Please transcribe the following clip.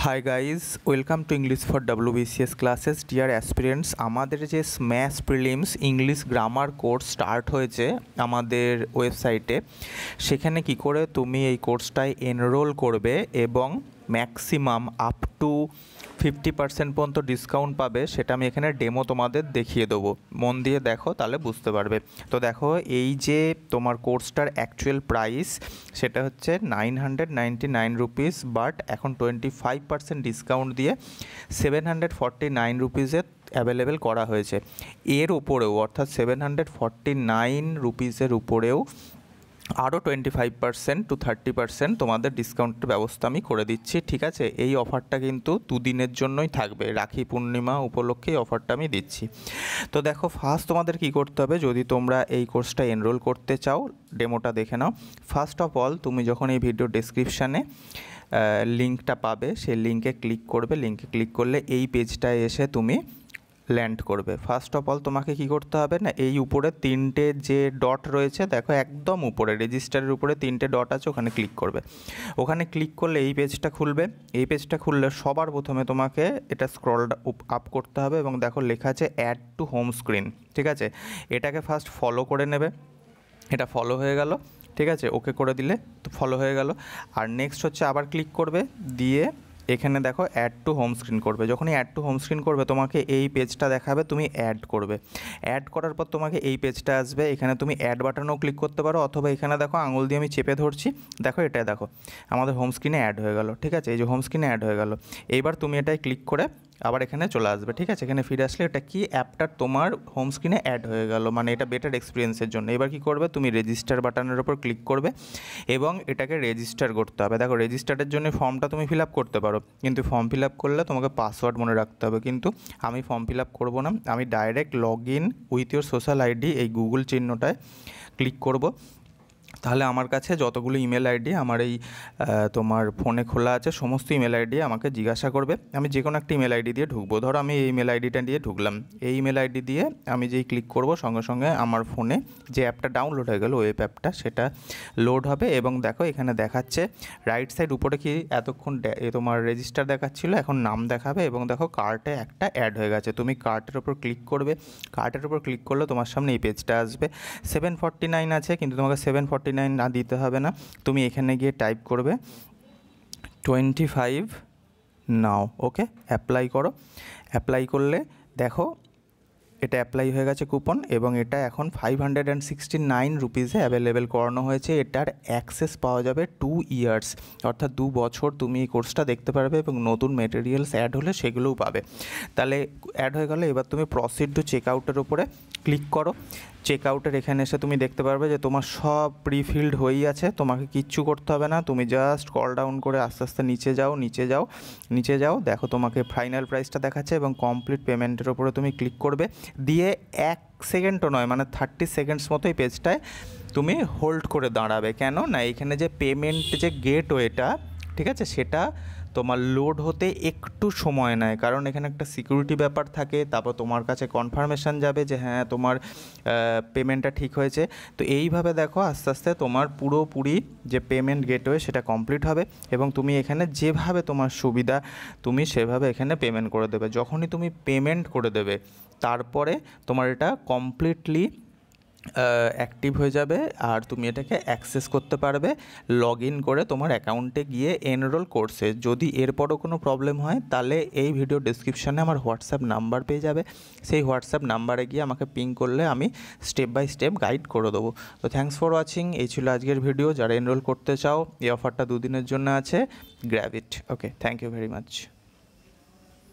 Hi guys, welcome to English for WBCS classes. Deer aspirants, আমাদের যে smash prelims English grammar course start হয়েছে আমাদের ওয়েবসাইটে, সেখানে কি করে তুমি এই কোর্সটায় এনরোল করবে এবং ম্যাক্সিমাম আপ টু 50% পর্যন্ত ডিসকাউন্ট পাবে, সেটা আমি এখানে ডেমো তোমাদের দেখিয়ে দেবো। মন দিয়ে দেখো, তাহলে বুঝতে পারবে। তো দেখো, এই যে তোমার কোর্সটার অ্যাকচুয়াল প্রাইস সেটা হচ্ছে 999 রুপিস, বাট এখন 25% ডিসকাউন্ট দিয়ে 749 রুপিসে অ্যাভেলেবেল করা হয়েছে। এর উপরেও অর্থাৎ 749 রুপিসের উপরেও আরও 25% to 30% তোমাদের ডিসকাউন্টের ব্যবস্থা আমি করে দিচ্ছি, ঠিক আছে? এই অফারটা কিন্তু দুদিনের জন্যই থাকবে, রাখি পূর্ণিমা উপলক্ষে এই অফারটা আমি দিচ্ছি। তো দেখো, ফার্স্ট তোমাদের কি করতে হবে, যদি তোমরা এই কোর্সটা এনরোল করতে চাও, ডেমোটা দেখে নাও। ফার্স্ট অফ অল, তুমি যখন এই ভিডিও ডেসক্রিপশানে লিঙ্কটা পাবে, সেই লিঙ্কে ক্লিক করবে। লিঙ্কে ক্লিক করলে এই পেজটায় এসে তুমি ল্যান্ড করবে। ফার্স্ট অফ অল তোমাকে কি করতে হবে না, এই উপরে তিনটে যে ডট রয়েছে, দেখো একদম উপরে রেজিস্টারের উপরে তিনটে ডট আছে, ওখানে ক্লিক করবে। ওখানে ক্লিক করলে এই পেজটা খুলবে। এই পেজটা খুললে সবার প্রথমে তোমাকে এটা স্ক্রল আপ করতে হবে এবং দেখো লেখা আছে অ্যাড টু হোম স্ক্রিন, ঠিক আছে? এটাকে ফার্স্ট ফলো করে নেবে। এটা ফলো হয়ে গেল, ঠিক আছে? ওকে করে দিলে তো ফলো হয়ে গেল। আর নেক্সট হচ্ছে আবার ক্লিক করবে, দিয়ে এখানে দেখো অ্যাড টু হোম স্ক্রিন করবে। যখনই অ্যাড টু হোম স্ক্রিন করবে, তোমাকে এই পেজটা দেখাবে, তুমি অ্যাড করবে। অ্যাড করার পর তোমাকে এই পেজটা আসবে, এখানে তুমি অ্যাড বাটনও ক্লিক করতে পারো, অথবা এখানে দেখো আঙুল দিয়ে আমি চেপে ধরছি, দেখো এটা দেখো আমাদের হোম স্ক্রিনে অ্যাড হয়ে গেল, ঠিক আছে? এই যে হোম স্ক্রিনে অ্যাড হয়ে গেল। এইবার তুমি এটাই ক্লিক করে আবার এখানে চলে আসবে, ঠিক আছে? এখানে ফিরে আসলে এটা কি অ্যাপটা তোমার হোম স্ক্রিনে অ্যাড হয়ে গেল, মানে এটা বেটার এক্সপিরিয়েন্সের জন্য। এবার কি করবে, তুমি রেজিস্টার বাটনের উপর ক্লিক করবে এবং এটাকে রেজিস্টার করতে হবে। দেখো, রেজিস্টারের জন্য ফর্মটা তুমি ফিল আপ করতে পারো, কিন্তু ফর্ম ফিল আপ করলে তোমাকে পাসওয়ার্ড মনে রাখতে হবে। কিন্তু আমি ফর্ম ফিল আপ করবো না, আমি direct log in with your social ID, এই গুগল চিহ্নটায় ক্লিক করব। তাহলে আমার কাছে যতগুলো ইমেল আইডি আমার এই তোমার ফোনে খোলা আছে, সমস্ত ইমেল আইডি আমাকে জিজ্ঞাসা করবে। আমি যে কোনো একটা ইমেল আইডি দিয়ে ঢুকবো। ধরো আমি এই ইমেল আইডিটা দিয়ে ঢুকলাম। এই ইমেল আইডি দিয়ে আমি যেই ক্লিক করব, সঙ্গে সঙ্গে আমার ফোনে যে অ্যাপটা ডাউনলোড হয়ে গেল, ওয়েব অ্যাপটা, সেটা লোড হবে। এবং দেখো এখানে দেখাচ্ছে রাইট সাইড উপরে কি এতক্ষণ তোমার রেজিস্টার দেখাচ্ছিল, এখন নাম দেখাবে। এবং দেখো কার্টে একটা অ্যাড হয়ে গেছে। তুমি কার্টের উপর ক্লিক করবে। কার্টের উপর ক্লিক করলে তোমার সামনে এই পেজটা আসবে। 749 আছে, কিন্তু তোমাকে 749 না দিতে হবে না। তুমি এখানে গিয়ে টাইপ করবে 25 নাও। ওকে, অ্যাপ্লাই করো। অ্যাপ্লাই করলে দেখো এটা অ্যাপ্লাই হয়ে গেছে কুপন, এবং এটা এখন 569 রুপিসে অ্যাভেলেবেল করানো হয়েছে। এটার অ্যাক্সেস পাওয়া যাবে 2 ইয়ার্স, অর্থাৎ 2 বছর তুমি এই কোর্সটা দেখতে পারবে, এবং নতুন মেটেরিয়ালস অ্যাড হলে সেগুলোও পাবে। তাহলে অ্যাড হয়ে গেলে এবার তুমি প্রসিড টু চেক আউটের উপরে ক্লিক করো। চেক আউটের এখানে এসে তুমি দেখতে পারবে যে তোমার সব প্রিফিল্ড হয়েই আছে, তোমাকে কিচ্ছু করতে হবে না। তুমি জাস্ট কল ডাউন করে আস্তে আস্তে নিচে যাও, নিচে যাও, নিচে যাও। দেখো তোমাকে ফাইনাল প্রাইসটা দেখাচ্ছে, এবং কমপ্লিট পেমেন্টের উপরে তুমি ক্লিক করবে। দিয়ে 1 সেকেন্ডও নয়, মানে 30 সেকেন্ডস মতো এই পেজটায় তুমি হোল্ড করে দাঁড়াবে। কেন না, এখানে যে পেমেন্ট যে গেটওয়েটা, ঠিক আছে, সেটা তোমার লোড হতে একটু সময় নেয়, কারণ এখানে একটা সিকিউরিটি ব্যাপার থাকে। তারপর তোমার কাছে কনফার্মেশন যাবে যে হ্যাঁ তোমার পেমেন্টটা ঠিক হয়েছে। তো এইভাবে দেখো আস্তে আস্তে তোমার পুরোপুরি যে পেমেন্ট গেটওয়ে সেটা কমপ্লিট হবে, এবং তুমি এখানে যেভাবে তোমার সুবিধা তুমি সেভাবে এখানে পেমেন্ট করে দেবে। যখনই তুমি পেমেন্ট করে দেবে, তারপরে তোমার এটা কমপ্লিটলি অ্যাক্টিভ হয়ে যাবে, আর তুমি এটাকে অ্যাক্সেস করতে পারবে লগ ইন করে তোমার অ্যাকাউন্টে গিয়ে এনরোল কোর্সে। যদি এরপরও কোনো প্রবলেম হয়, তাহলে এই ভিডিও ডিসক্রিপশানে আমার হোয়াটসঅ্যাপ নাম্বার পেয়ে যাবে। সেই হোয়াটসঅ্যাপ নাম্বারে গিয়ে আমাকে পিং করলে আমি স্টেপ বাই স্টেপ গাইড করে দেবো। তো থ্যাঙ্কস ফর ওয়াচিং। এই ছিল আজকের ভিডিও। যারা এনরোল করতে চাও, এই অফারটা 2 দিনের জন্য আছে, grab it. Okay, thank you very much.